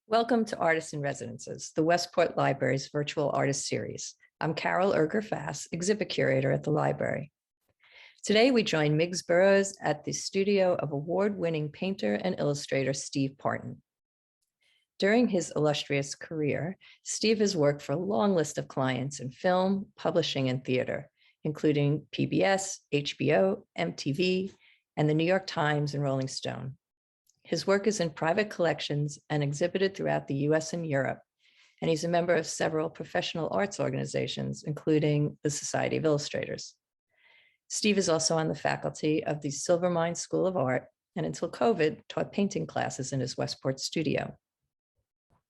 Welcome to Artists in Residences, the Westport Library's virtual artist series. I'm Carol Erger-Fass, exhibit curator at the library. Today, we join Miggs Burroughs at the studio of award-winning painter and illustrator Steve Parton. During his illustrious career, Steve has worked for a long list of clients in film, publishing, and theater, including PBS, HBO, MTV, and the New York Times and Rolling Stone. His work is in private collections and exhibited throughout the US and Europe, and he's a member of several professional arts organizations, including the Society of Illustrators. Steve is also on the faculty of the Silvermine School of Art, and until COVID, taught painting classes in his Westport studio.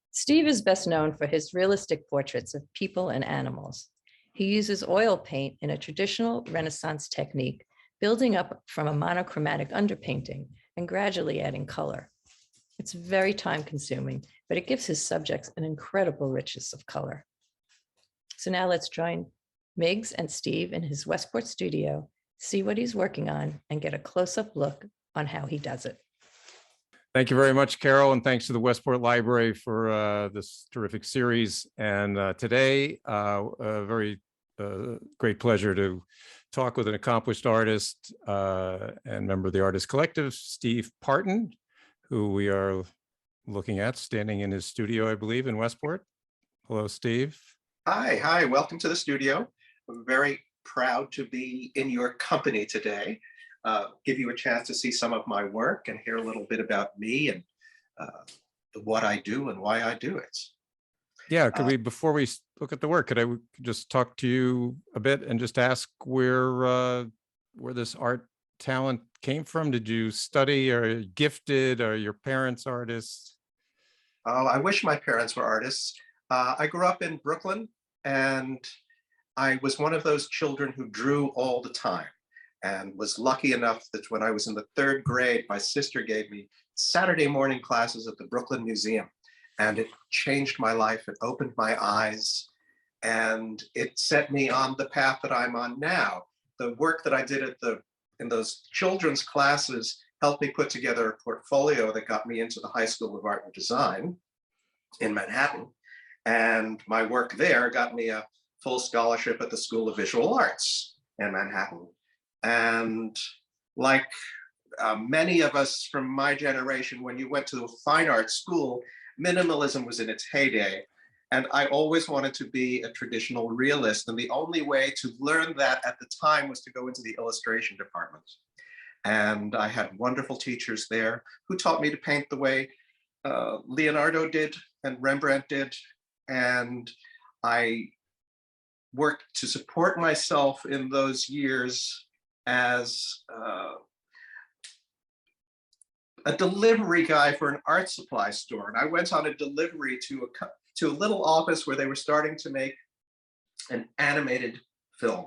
Steve is best known for his realistic portraits of people and animals. He uses oil paint in a traditional Renaissance technique, building up from a monochromatic underpainting and gradually adding color. It's very time-consuming, but it gives his subjects an incredible richness of color. So now let's join Miggs and Steve in his Westport studio, see what he's working on, and get a close-up look on how he does it. Thank you very much, Carol, and thanks to the Westport Library for this terrific series. And today, a very great pleasure to talk with an accomplished artist and member of the Artist Collective, Steve Parton, who we are looking at standing in his studio, I believe, in Westport. Hello, Steve. Hi, welcome to the studio. I'm very proud to be in your company today. Give you a chance to see some of my work and hear a little bit about me and what I do and why I do it. Yeah, could we, before we look at the work, could I just talk to you a bit and just ask where this art talent came from? Did you study, or are you gifted, or your parents artists? I wish my parents were artists. I grew up in Brooklyn, and I was one of those children who drew all the time, and was lucky enough that when I was in the 3rd grade, my sister gave me Saturday morning classes at the Brooklyn Museum. And it changed my life. It opened my eyes, and it set me on the path that I'm on now. The work that I did in those children's classes helped me put together a portfolio that got me into the High School of Art and Design in Manhattan. And my work there got me a full scholarship at the School of Visual Arts in Manhattan. And like many of us from my generation, when you went to a fine arts school, minimalism was in its heyday, and I always wanted to be a traditional realist, and the only way to learn that at the time was to go into the illustration department. And I had wonderful teachers there who taught me to paint the way Leonardo did and Rembrandt did, and I worked to support myself in those years as a delivery guy for an art supply store. And I went on a delivery to a little office where they were starting to make an animated film.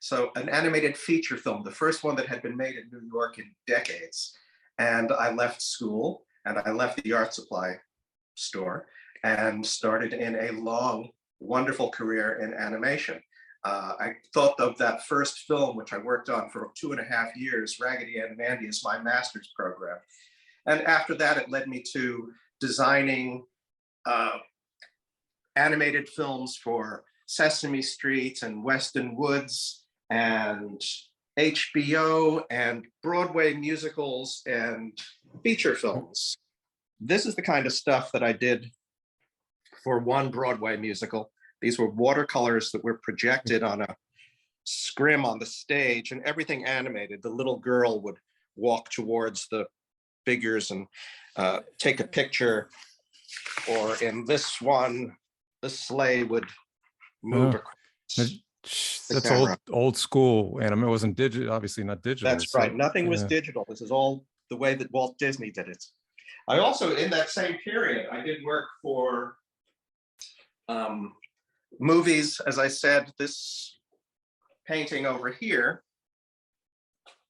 So an animated feature film, the first one that had been made in New York in decades. And I left school and I left the art supply store and started in a long, wonderful career in animation. I thought of that first film, which I worked on for 2.5 years, Raggedy Ann and Andy, as my master's program. And after that, it led me to designing animated films for Sesame Street and Weston Woods and HBO and Broadway musicals and feature films. This is the kind of stuff that I did for one Broadway musical. These were watercolors that were projected on a scrim on the stage, and everything animated. The little girl would walk towards the figures and take a picture, or in this one, the sleigh would move across. That's old school anime. It wasn't digital, obviously not digital. That's right. Nothing was digital. This is all the way that Walt Disney did it. I also, in that same period, I did work for movies. As I said, this painting over here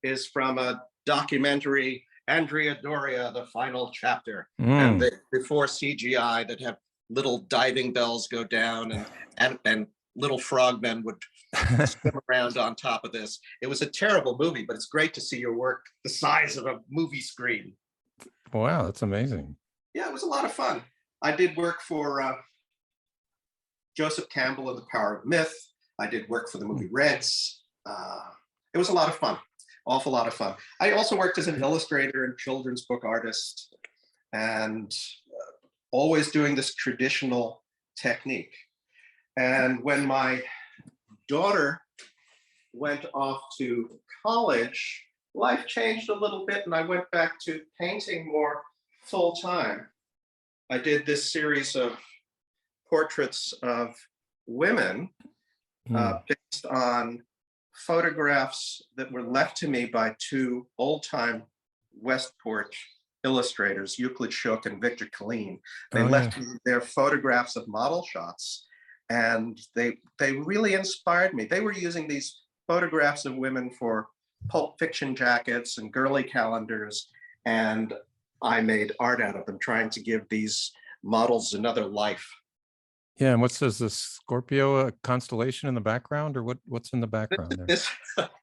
is from a documentary, Andrea Doria, The Final Chapter, and before CGI, that have little diving bells go down and little frogmen would swim around on top of this. It was a terrible movie, but it's great to see your work the size of a movie screen. Wow, that's amazing. Yeah, it was a lot of fun. I did work for Joseph Campbell in The Power of Myth. I did work for the movie Reds. It was a lot of fun, awful lot of fun. I also worked as an illustrator and children's book artist, and always doing this traditional technique. And when my daughter went off to college, life changed a little bit, and I went back to painting more full time. I did this series of portraits of women based on photographs that were left to me by two old-time Westport illustrators, Euclid Shook and Victor Colleen. They left me their photographs of model shots, and they really inspired me. They were using these photographs of women for Pulp Fiction jackets and girly calendars, and I made art out of them, trying to give these models another life. Yeah, and what says the Scorpio constellation in the background, or what's in the background there?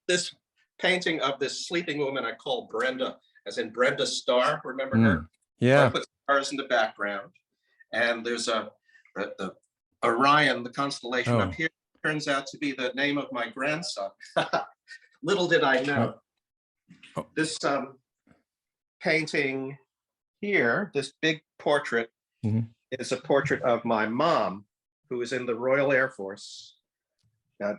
This painting of this sleeping woman I call Brenda, as in Brenda Starr. Remember her? Yeah. So I put stars in the background, and there's the Orion, the constellation up here, turns out to be the name of my grandson. Little did I know. This painting here, this big portrait, is a portrait of my mom, who was in the Royal Air Force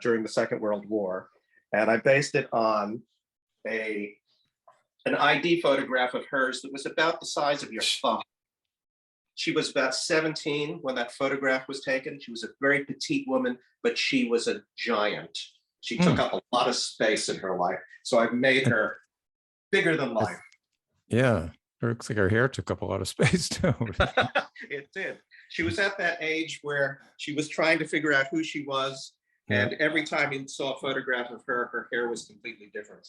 during the Second World War. And I based it on an ID photograph of hers that was about the size of your thumb. She was about 17 when that photograph was taken. She was a very petite woman, but she was a giant. She took up a lot of space in her life. So I've made her bigger than life. Yeah, it looks like her hair took up a lot of space too. It did. She was at that age where she was trying to figure out who she was. And every time you saw a photograph of her, her hair was completely different.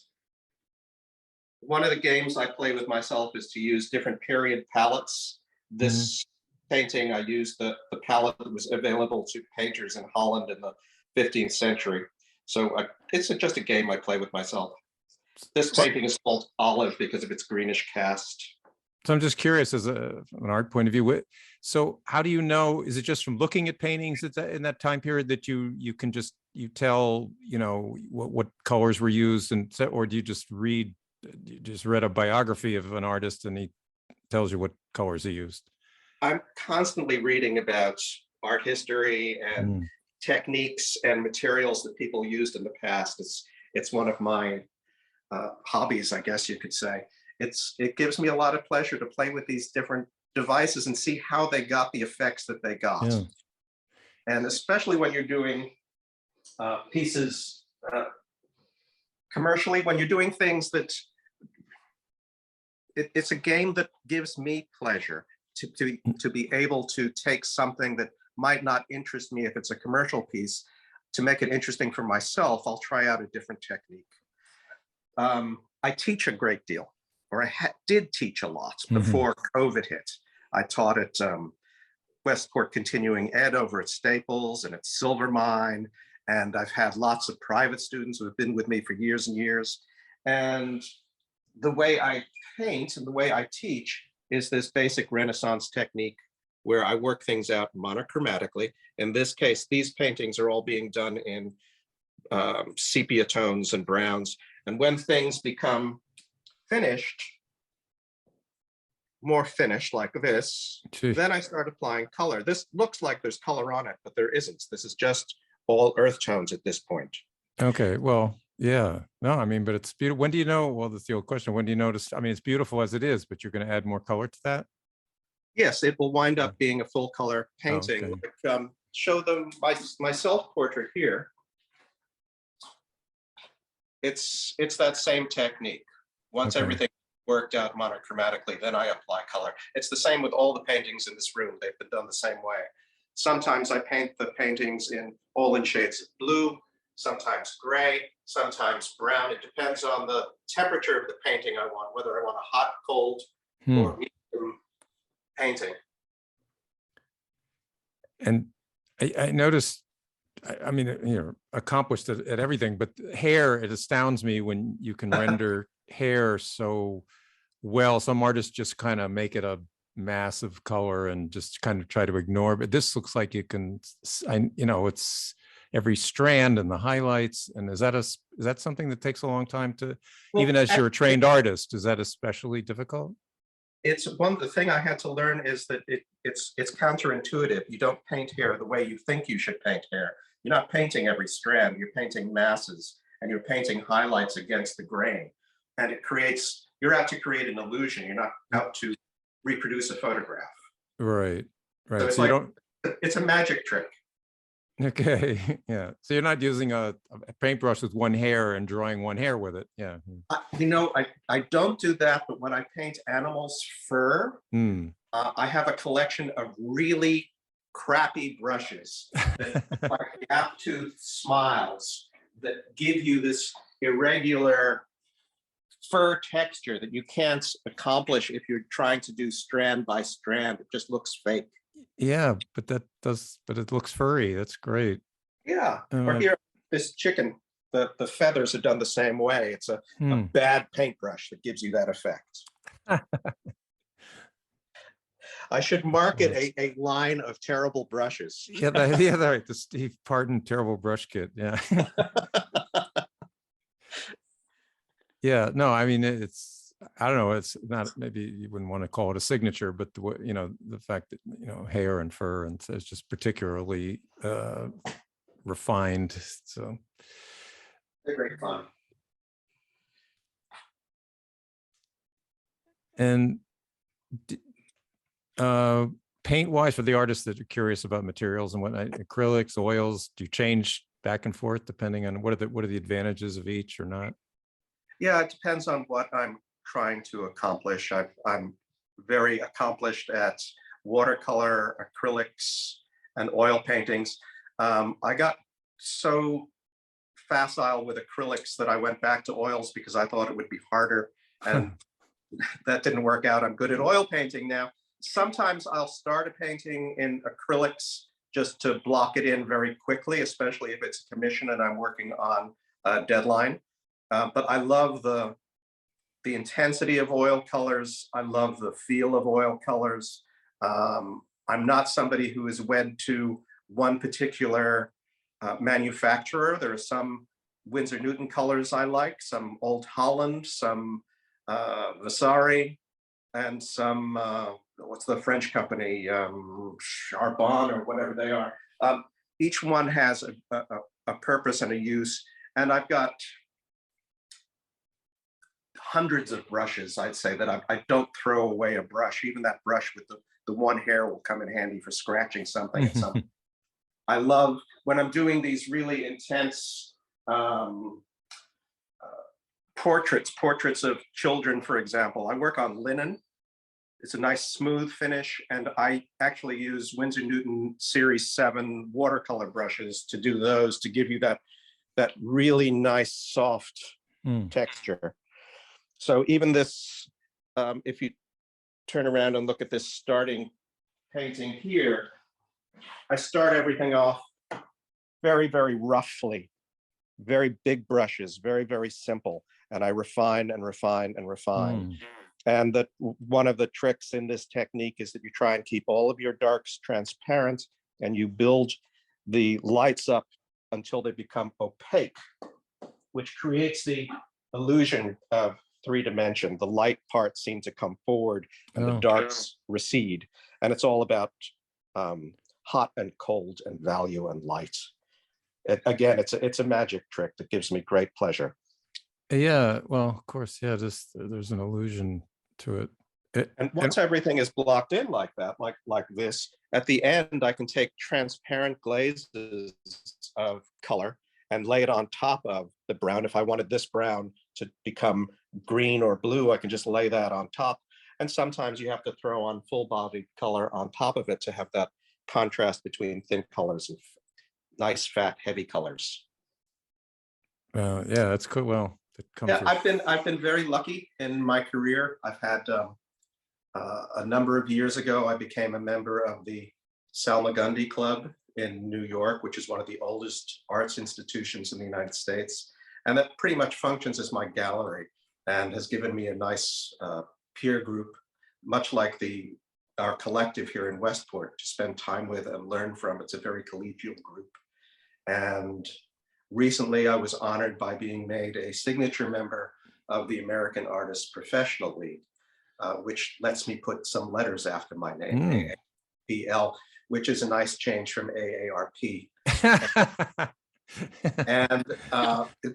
One of the games I play with myself is to use different period palettes. This painting, I used the palette that was available to painters in Holland in the 15th century. So it's just a game I play with myself. This painting is called Olive because of its greenish cast. So I'm just curious, as an art point of view, so how do you know, is it just from looking at paintings in that time period that you can just, you tell, you know, what colors were used, and or do you just read a biography of an artist and he tells you what colors he used? I'm constantly reading about art history and techniques and materials that people used in the past. It's one of my hobbies, I guess you could say. It gives me a lot of pleasure to play with these different devices and see how they got the effects that they got. Yeah. And especially when you're doing pieces commercially, when you're doing things that it's a game that gives me pleasure to be able to take something that might not interest me if it's a commercial piece, to make it interesting for myself. I'll try out a different technique. I teach a great deal, or I did teach a lot before COVID hit. I taught at Westport Continuing Ed over at Staples and at Silvermine, and I've had lots of private students who have been with me for years and years. And the way I paint and the way I teach is this basic Renaissance technique where I work things out monochromatically. In this case, these paintings are all being done in sepia tones and browns. And when things become finished, more finished like this, then I start applying color. This looks like there's color on it, but there isn't. This is just all earth tones at this point. Okay, well, yeah. No, I mean, but it's beautiful. When do you know, well, that's the old question. When do you notice, I mean, it's beautiful as it is, but you're going to add more color to that? Yes, it will wind up being a full color painting. Like, show them my self-portrait here. It's that same technique. Once everything worked out monochromatically, then I apply color. It's the same with all the paintings in this room. They've been done the same way. Sometimes I paint the paintings all in shades of blue, sometimes gray, sometimes brown. It depends on the temperature of the painting I want, whether I want a hot, cold, or medium painting. And I noticed, I mean, you're accomplished at everything, but hair, it astounds me when you can render hair so well. Some artists just kind of make it a mass of color and just kind of try to ignore. But this looks like you can, it's every strand and the highlights. And is that something that takes a long time to, even as you're a trained artist, is that especially difficult? It's the thing I had to learn is that it's counterintuitive. You don't paint hair the way you think you should paint hair. You're not painting every strand, you're painting masses, and you're painting highlights against the grain. And you're out to create an illusion. You're not out to reproduce a photograph. Right. So it's a magic trick. Okay. Yeah. So you're not using a paintbrush with one hair and drawing one hair with it. Yeah. I don't do that, but when I paint animals' fur, I have a collection of really crappy brushes that are like gap-toothed smiles that give you this irregular fur texture that you can't accomplish if you're trying to do strand by strand. It just looks fake. Yeah, but it looks furry. That's great. Yeah. Or here, this chicken, the feathers are done the same way. It's a bad paintbrush that gives you that effect. I should market a line of terrible brushes. Yeah, right. The Steve Parton terrible brush kit. Yeah. Yeah, no, I mean, I don't know, it's not, maybe you wouldn't want to call it a signature, but the fact that, hair and fur and it's just particularly refined. So They're great fun. And paint wise, for the artists that are curious about materials and whatnot, acrylics, oils, do you change back and forth depending on what are the advantages of each or not? Yeah, it depends on what I'm trying to accomplish. I'm very accomplished at watercolor, acrylics, and oil paintings. I got so facile with acrylics that I went back to oils because I thought it would be harder, and that didn't work out. I'm good at oil painting now. Sometimes I'll start a painting in acrylics just to block it in very quickly, especially if it's a commission and I'm working on a deadline. But I love the intensity of oil colors. I love the feel of oil colors. I'm not somebody who is wed to one particular manufacturer. There are some Winsor Newton colors I like, some Old Holland, some Vasari, and some, what's the French company, Charbon or whatever they are. Each one has a purpose and a use. And I've got hundreds of brushes, I'd say, that I don't throw away a brush. Even that brush with the one hair will come in handy for scratching something. I love when I'm doing these really intense portraits of children, for example. I work on linen. It's a nice smooth finish, and I actually use Winsor Newton Series 7 watercolor brushes to do those, to give you that really nice soft texture. So even this, if you turn around and look at this starting painting here, I start everything off very, very roughly, very big brushes, very, very simple. And I refine and refine and refine. And that one of the tricks in this technique is that you try and keep all of your darks transparent, and you build the lights up until they become opaque, which creates the illusion of 3 dimension. The light parts seem to come forward and the darks recede. And it's all about hot and cold and value and light. Again, it's a magic trick that gives me great pleasure. Yeah, well, of course, yeah, just there's an illusion to it. And once everything is blocked in like that, like this, at the end, I can take transparent glazes of color and lay it on top of the brown. If I wanted this brown to become green or blue, I can just lay that on top. And sometimes you have to throw on full body color on top of it to have that contrast between thin colors and nice, fat, heavy colors. Yeah, that's cool. Well, yeah, I've been very lucky in my career. I've had a number of years ago, I became a member of the Salmagundi Club in New York, which is one of the oldest arts institutions in the United States. And that pretty much functions as my gallery and has given me a nice peer group, much like the our collective here in Westport to spend time with and learn from. It's a very collegial group. And recently I was honored by being made a signature member of the American Artists Professional League, which lets me put some letters after my name, AAPL, which is a nice change from AARP. And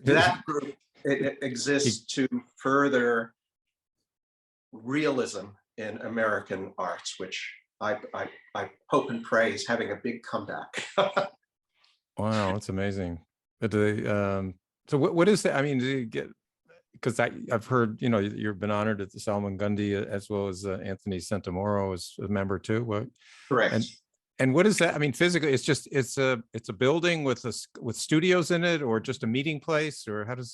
that group it exists to further realism in American arts, which I hope and pray is having a big comeback. Wow, that's amazing. But so what is that? I mean, do you get, because I've heard, you know, you've been honored at the Salmagundi as well as Anthony Santamoro as a member too. What? Correct. And what is that? I mean, physically, it's a building with studios in it, or just a meeting place, or how does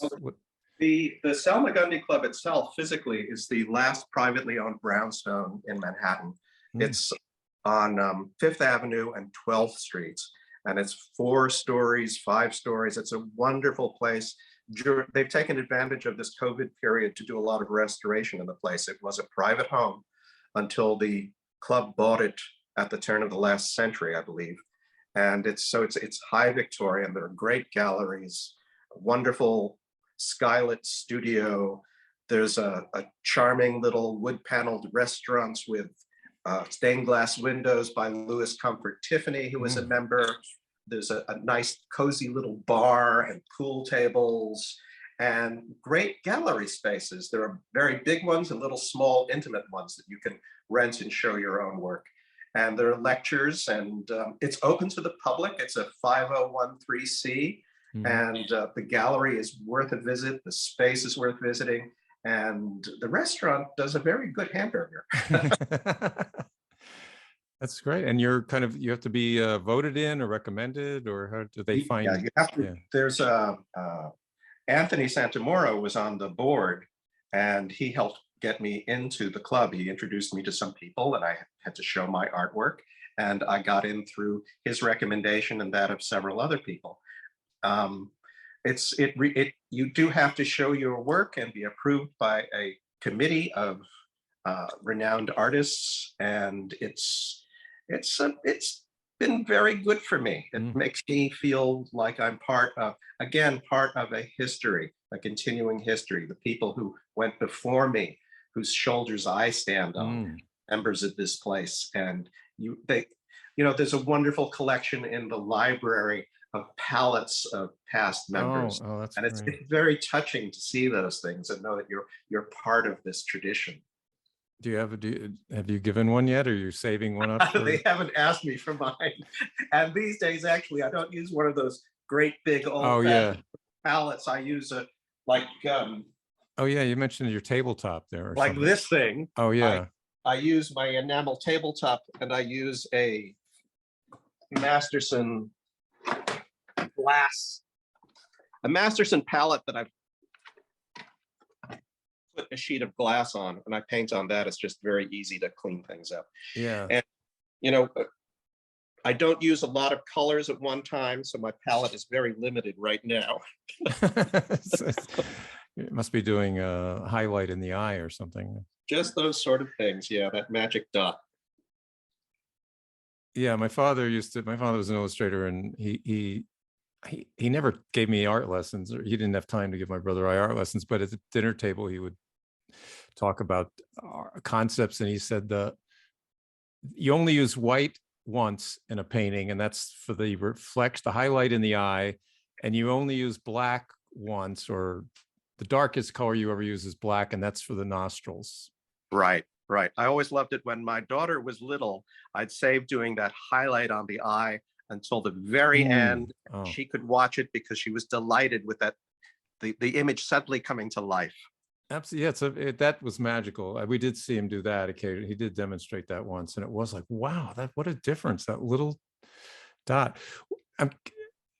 the Salmagundi Club itself physically is the last privately owned brownstone in Manhattan. It's on Fifth Avenue and 12th Streets, and it's 4 stories, 5 stories. It's a wonderful place. They've taken advantage of this COVID period to do a lot of restoration in the place. It was a private home until the club bought it at the turn of the last century, I believe. And it's high Victorian. There are great galleries, a wonderful skylit studio. There's a charming little wood paneled restaurants with stained glass windows by Louis Comfort Tiffany, who was a member. There's a nice cozy little bar and pool tables and great gallery spaces. There are very big ones and little small intimate ones that you can rent and show your own work. And there are lectures, and it's open to the public. It's a 5013C, and the gallery is worth a visit. The space is worth visiting, and the restaurant does a very good hamburger. That's great. And you have to be voted in or recommended, or how do they find? Yeah, you have to. Yeah. There's Anthony Santamoro was on the board, and he helped get me into the club. He introduced me to some people, and I had to show my artwork, and I got in through his recommendation and that of several other people. You do have to show your work and be approved by a committee of renowned artists, and it's been very good for me. It makes me feel like I'm part of a history, a continuing history. The people who went before me, whose shoulders I stand on, members of this place. And there's a wonderful collection in the library of palettes of past members. And it's very touching to see those things and know that you're part of this tradition. Have you given one yet, or are you saving one up? They haven't asked me for mine. And these days, actually, I don't use one of those great big old palettes. I use oh yeah, you mentioned your tabletop there. Like something. This thing. Oh yeah. I use my enamel tabletop, and I use a Masterson palette that I've put a sheet of glass on, and I paint on that. It's just very easy to clean things up. Yeah. And I don't use a lot of colors at one time, so my palette is very limited right now. It must be doing a highlight in the eye or something. Just those sort of things. Yeah, that magic dot. Yeah, my father was an illustrator, and he never gave me art lessons, or he didn't have time to give my brother art lessons, but at the dinner table he would talk about concepts, and he said you only use white once in a painting, and that's for the the highlight in the eye, and you only use black once, or the darkest color you ever use is black, and that's for the nostrils. Right. I always loved it when my daughter was little. I'd save doing that highlight on the eye until the very end. She could watch it because she was delighted with the image suddenly coming to life. Absolutely. Yeah, that was magical. We did see him do that occasionally. He did demonstrate that once, and it was like, wow, what a difference, that little dot.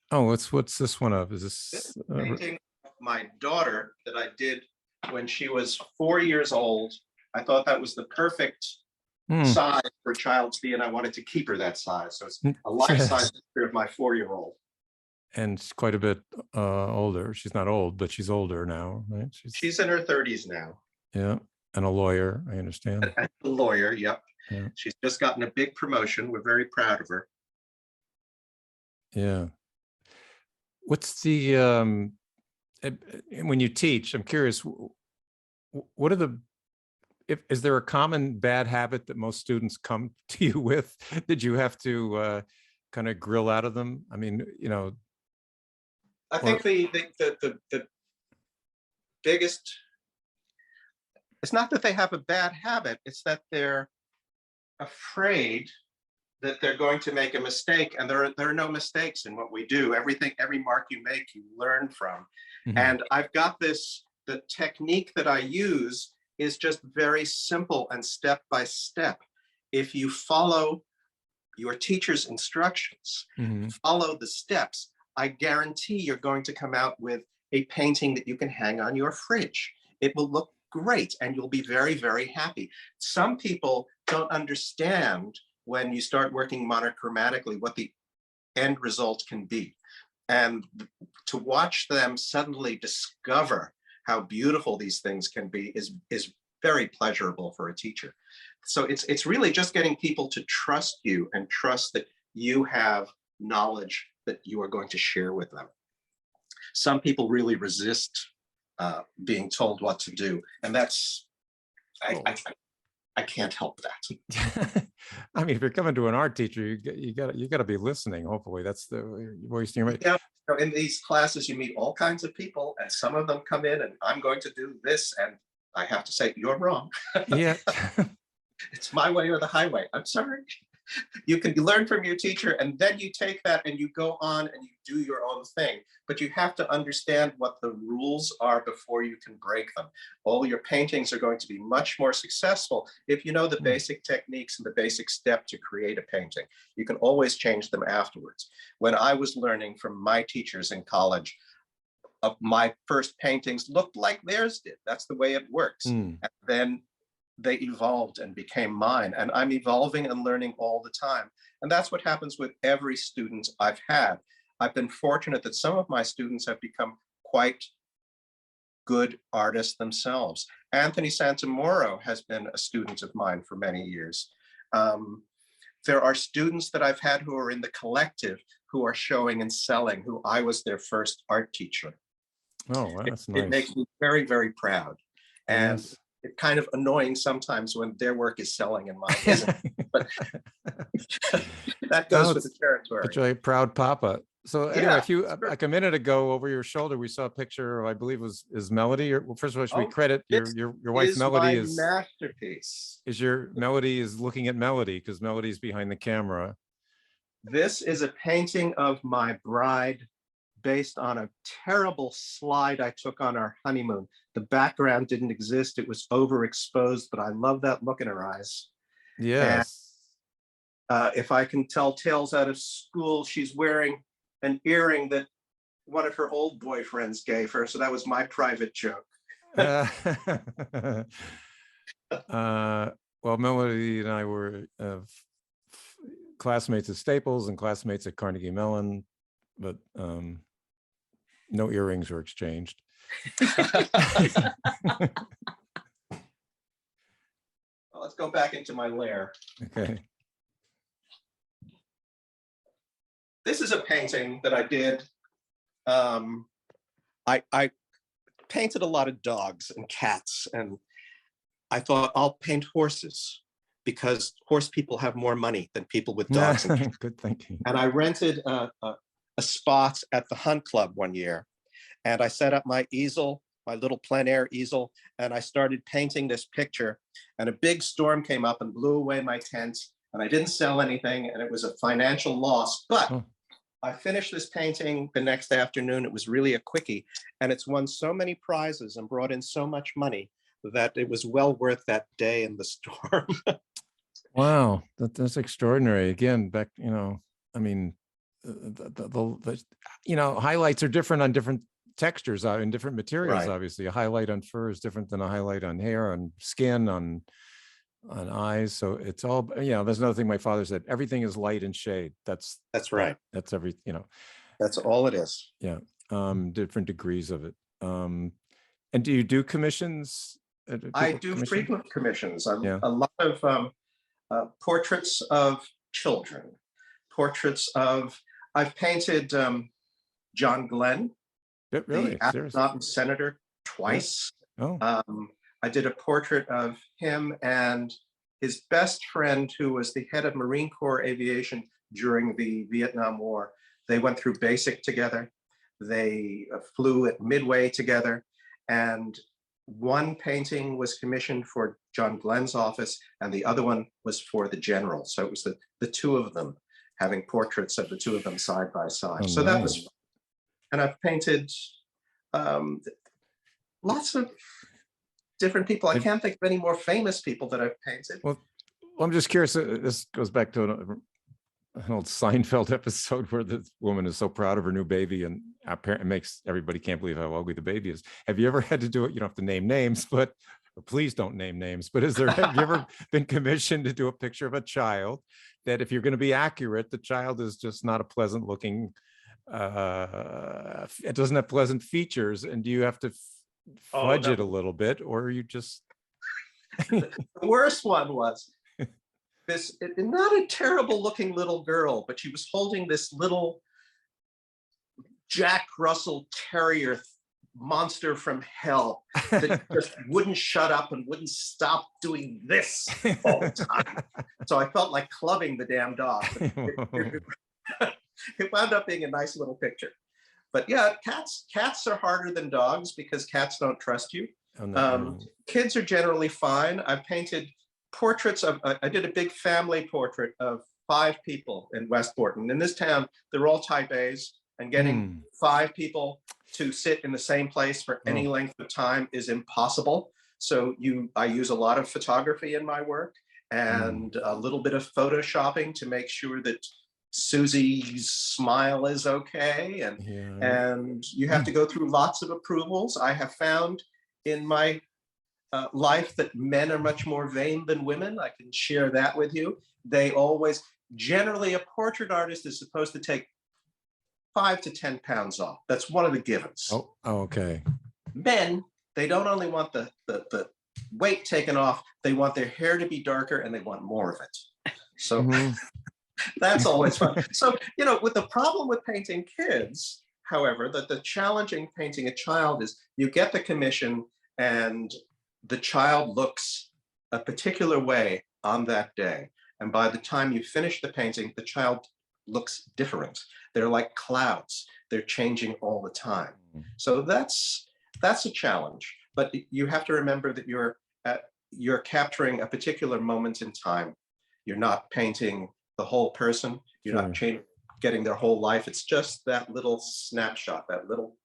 What's this one of? Is this painting of my daughter that I did when she was 4 years old? I thought that was the perfect size for a child to be, and I wanted to keep her that size. So it's a life-size picture of my 4-year-old. And she's quite a bit older. She's not old, but she's older now, right? She's in her 30s now. Yeah, and a lawyer, I understand. A lawyer, yep. Yeah. She's just gotten a big promotion. We're very proud of her. Yeah. What's the when you teach, I'm curious, what are the, is there a common bad habit that most students come to you with? Did you have to kind of grill out of them? I mean, you know, I think the biggest, it's not that they have a bad habit, it's that they're afraid that they're going to make a mistake, and there are no mistakes in what we do. Every mark you make, you learn from. Mhm. And I've got the technique that I use is just very simple and step by step. If you follow your teacher's instructions, Mhm. follow the steps, I guarantee you're going to come out with a painting that you can hang on your fridge. It will look great and you'll be very, very happy. Some people don't understand when you start working monochromatically what the end result can be. And to watch them suddenly discover how beautiful these things can be is very pleasurable for a teacher. So it's really just getting people to trust you and trust that you have knowledge that you are going to share with them. Some people really resist being told what to do, and that's I can't help that. I mean, if you're coming to an art teacher, you got to be listening. Hopefully, that's the voice in your. Yeah, so in these classes, you meet all kinds of people, and some of them come in, and I'm going to do this, and I have to say, you're wrong. Yeah. It's my way or the highway. I'm sorry. You can learn from your teacher, and then you take that and you go on and you do your own thing. But you have to understand what the rules are before you can break them. All your paintings are going to be much more successful if you know the basic techniques and the basic step to create a painting. You can always change them afterwards. When I was learning from my teachers in college, my first paintings looked like theirs did. That's the way it works. And then they evolved and became mine, and I'm evolving and learning all the time. And that's what happens with every student I've had. I've been fortunate that some of my students have become quite good artists themselves. Anthony Santamoro has been a student of mine for many years. There are students that I've had who are in the collective who are showing and selling, who I was their first art teacher. Oh, well, that's nice. It makes me very, very proud. And yes. It's kind of annoying sometimes when their work is selling and mine isn't. But that goes with the territory. It's a proud papa. So anyway, Yeah, if you like a minute ago over your shoulder, we saw a picture of, I believe is Melody. Or, well, first of all, should we credit your wife Melody is my masterpiece. Is your Melody is looking at Melody because Melody's behind the camera. This is a painting of my bride based on a terrible slide I took on our honeymoon. The background didn't exist. It was overexposed, but I love that look in her eyes. Yes. And, if I can tell tales out of school, she's wearing an earring that one of her old boyfriends gave her. So that was my private joke. Well, Melody and I were classmates at Staples and classmates at Carnegie Mellon, but no earrings were exchanged. Well, let's go back into my lair. Okay. This is a painting that I did. I painted a lot of dogs and cats, and I thought I'll paint horses because horse people have more money than people with dogs. And good thinking. And I rented a spot at the Hunt Club one year, and I set up my easel, my little plein air easel, and I started painting this picture, and a big storm came up and blew away my tent, and I didn't sell anything, and it was a financial loss, but I finished this painting the next afternoon. It was really a quickie, and it's won so many prizes and brought in so much money that it was well worth that day in the storm. Wow, that's extraordinary. Again, back, I mean, the highlights are different on different textures, in different materials. Right. Obviously, a highlight on fur is different than a highlight on hair, on skin, on eyes. So it's all, there's another thing my father said, everything is light and shade. That's right. That's every, That's all it is. Yeah. Different degrees of it. And do you do commissions? I do frequent commissions. Yeah. A lot of portraits of children, portraits of, I've painted John Glenn, Really? the Seriously? astronaut and senator, twice. Oh, I did a portrait of him and his best friend, who was the head of Marine Corps aviation during the Vietnam War. They went through basic together. They flew at Midway together. And one painting was commissioned for John Glenn's office, and the other one was for the general. So it was the two of them having portraits of the two of them side by side. oh, So that was nice. fun. And I've painted lots of different people. I can't think of any more famous people that I've painted. Well, I'm just curious. This goes back to an old Seinfeld episode where the woman is so proud of her new baby, and apparently makes everybody can't believe how ugly the baby is. Have you ever had to do it? You don't have to name names, but or please don't name names. But have you ever been commissioned to do a picture of a child that, if you're going to be accurate, the child is just not a pleasant looking, it doesn't have pleasant features, and do you have to fudge it a little bit, or are you just The worst one was this, not a terrible looking little girl, but she was holding this little Jack Russell Terrier monster from hell that just wouldn't shut up and wouldn't stop doing this all the time. So I felt like clubbing the damn dog. It wound up being a nice little picture. But yeah, cats are harder than dogs because cats don't trust you. Kids are generally fine. I've painted portraits of, I did a big family portrait of 5 people in Westport. And in this town, they're all type A's, and getting 5 people to sit in the same place for any length of time is impossible. So I use a lot of photography in my work and a little bit of photoshopping to make sure that Susie's smile is okay. And you have to go through lots of approvals. I have found in my life that men are much more vain than women. I can share that with you. They always, generally a portrait artist is supposed to take 5 to 10 pounds off. That's one of the givens. Oh, okay. Men, they don't only want the weight taken off, they want their hair to be darker and they want more of it. So that's always fun. So, with the problem with painting kids, however, that the challenging painting a child is you get the commission and the child looks a particular way on that day. And by the time you finish the painting, the child looks different. They're like clouds. They're changing all the time. So that's a challenge. But you have to remember that you're capturing a particular moment in time. You're not painting the whole person. You're not getting their whole life. It's just that little snapshot, that little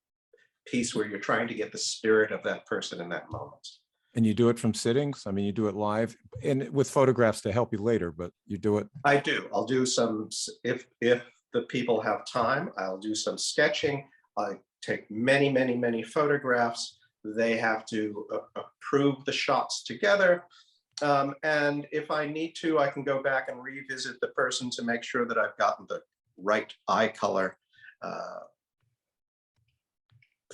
piece where you're trying to get the spirit of that person in that moment. And you do it from sittings? I mean, you do it live and with photographs to help you later, but you do it? I do. I'll do some, if the people have time, I'll do some sketching. I take many, many, many photographs. They have to approve the shots together. And if I need to, I can go back and revisit the person to make sure that I've gotten the right eye color.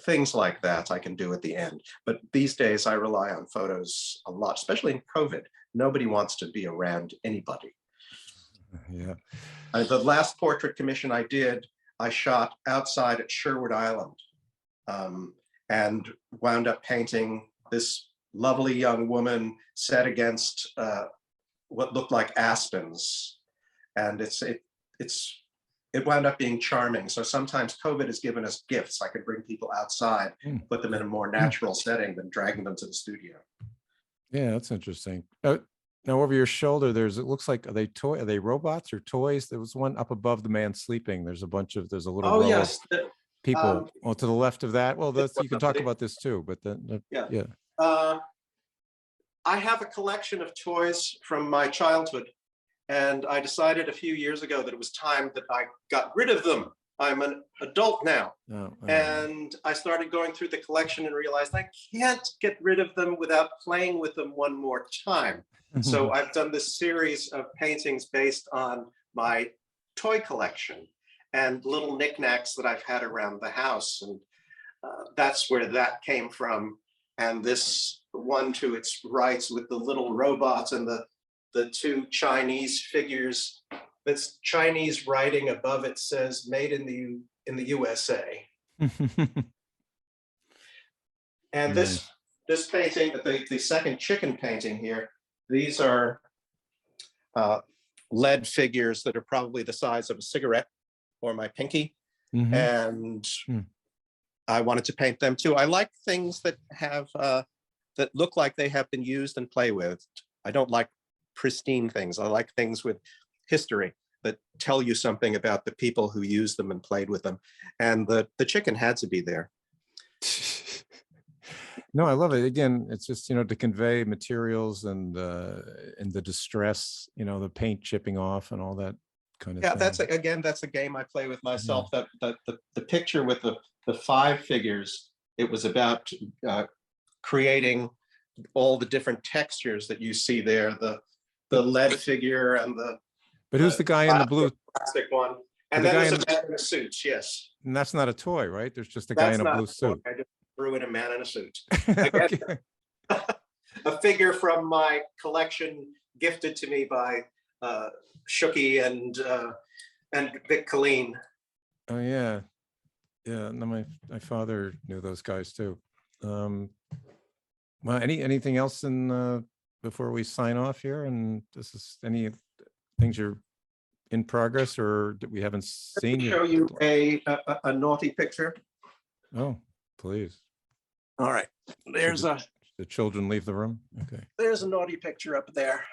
Things like that I can do at the end. But these days I rely on photos a lot, especially in COVID. Nobody wants to be around anybody. Yeah. The last portrait commission I did, I shot outside at Sherwood Island and wound up painting this lovely young woman set against what looked like aspens. And it wound up being charming. So sometimes COVID has given us gifts. I could bring people outside, put them in a more natural setting than dragging them to the studio. Yeah, that's interesting. Now over your shoulder, it looks like, are they robots or toys? There was one up above the man sleeping. There's a little row yes. of people. Well, to the left of that. Well, you can talk about this too, but then, yeah. I have a collection of toys from my childhood. And I decided a few years ago that it was time that I got rid of them. I'm an adult now. And I started going through the collection and realized I can't get rid of them without playing with them one more time. So I've done this series of paintings based on my toy collection and little knickknacks that I've had around the house. And that's where that came from. And this one to its rights with the little robots and the the two Chinese figures. That's Chinese writing above it says "Made in the USA." And Nice. this painting, the second chicken painting here, these are lead figures that are probably the size of a cigarette or my pinky. Mhm. And I wanted to paint them too. I like things that have that look like they have been used and play with. I don't like pristine things. I like things with history that tell you something about the people who used them and played with them. And the chicken had to be there. No, I love it. Again, it's just, to convey materials and the distress, the paint chipping off and all that kind of Yeah, thing. that's a game I play with myself. That the picture with the five figures, it was about creating all the different textures that you see there. The lead figure and But who's the guy in the blue? plastic one. And the then guy there's a man in a suit, yes. And that's not a toy, right? There's just a guy in a blue suit. I just drew in a man in a suit. Okay. A figure from my collection gifted to me by Shuki and Vic Colleen. Oh yeah. Yeah. No, my father knew those guys too. Well, anything else before we sign off here? And this is any things you're in progress or that we haven't seen? Show you a naughty picture. Oh, please. All right. There's the children leave the room. Okay. There's a naughty picture up there.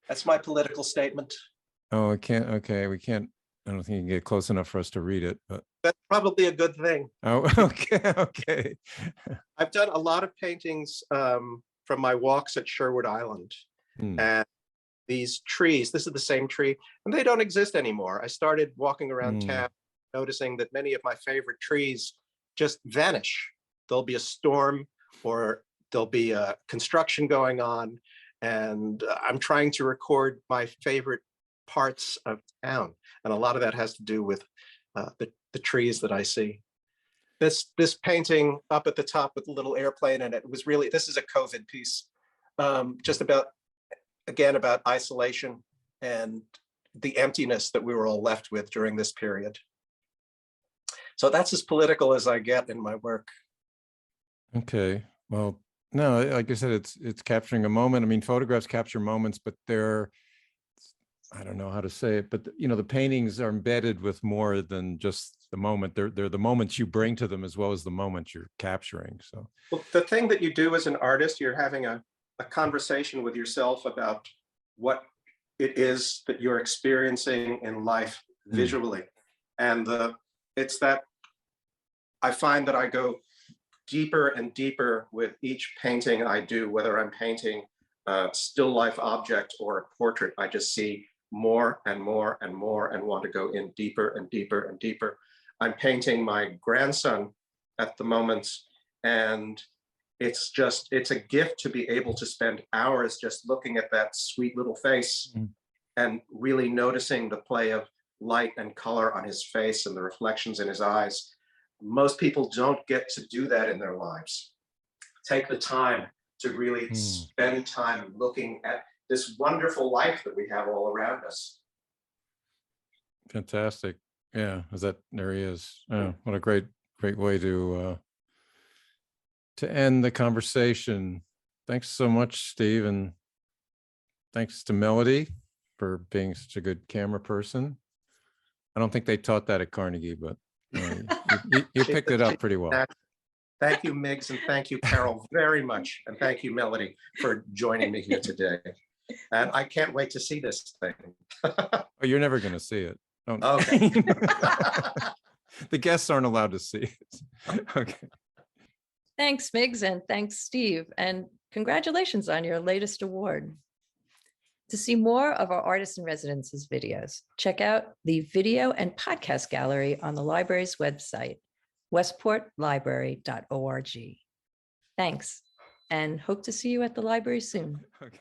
That's my political statement. Oh, I can't. Okay, we can't. I don't think you can get close enough for us to read it, but that's probably a good thing. Oh, okay. Okay. I've done a lot of paintings from my walks at Sherwood Island. And these trees, this is the same tree, and they don't exist anymore. I started walking around town, noticing that many of my favorite trees just vanish. There'll be a storm or there'll be a construction going on, and I'm trying to record my favorite parts of town. And a lot of that has to do with the trees that I see. This painting up at the top with a little airplane in it was really, this is a COVID piece, just about, again, about isolation and the emptiness that we were all left with during this period. So that's as political as I get in my work. Okay. Well, no, like I said, it's capturing a moment. I mean, photographs capture moments, but they're, I don't know how to say it, but the paintings are embedded with more than just the moment. They're the moments you bring to them as well as the moments you're capturing. So well, the thing that you do as an artist, you're having a conversation with yourself about what it is that you're experiencing in life visually. And it's that I find that I go deeper and deeper with each painting I do, whether I'm painting a still life object or a portrait. I just see more and more and more and want to go in deeper and deeper and deeper. I'm painting my grandson at the moment, and it's a gift to be able to spend hours just looking at that sweet little face and really noticing the play of light and color on his face and the reflections in his eyes. Most people don't get to do that in their lives. Take the time to really spend time looking at this wonderful life that we have all around us. Fantastic. Yeah, there he is. Oh, what a great way to end the conversation. Thanks so much, Steve, and thanks to Melody for being such a good camera person. I don't think they taught that at Carnegie, but you picked it up pretty well. Thank you, Miggs, and thank you, Carol, very much. And thank you, Melody, for joining me here today. And I can't wait to see this thing. Oh, you're never going to see it. Don't. Okay. The guests aren't allowed to see it. Okay. Thanks, Miggs, and thanks, Steve. And congratulations on your latest award. To see more of our Artists in Residences videos, check out the video and podcast gallery on the library's website, westportlibrary.org. Thanks, and hope to see you at the library soon. Okay.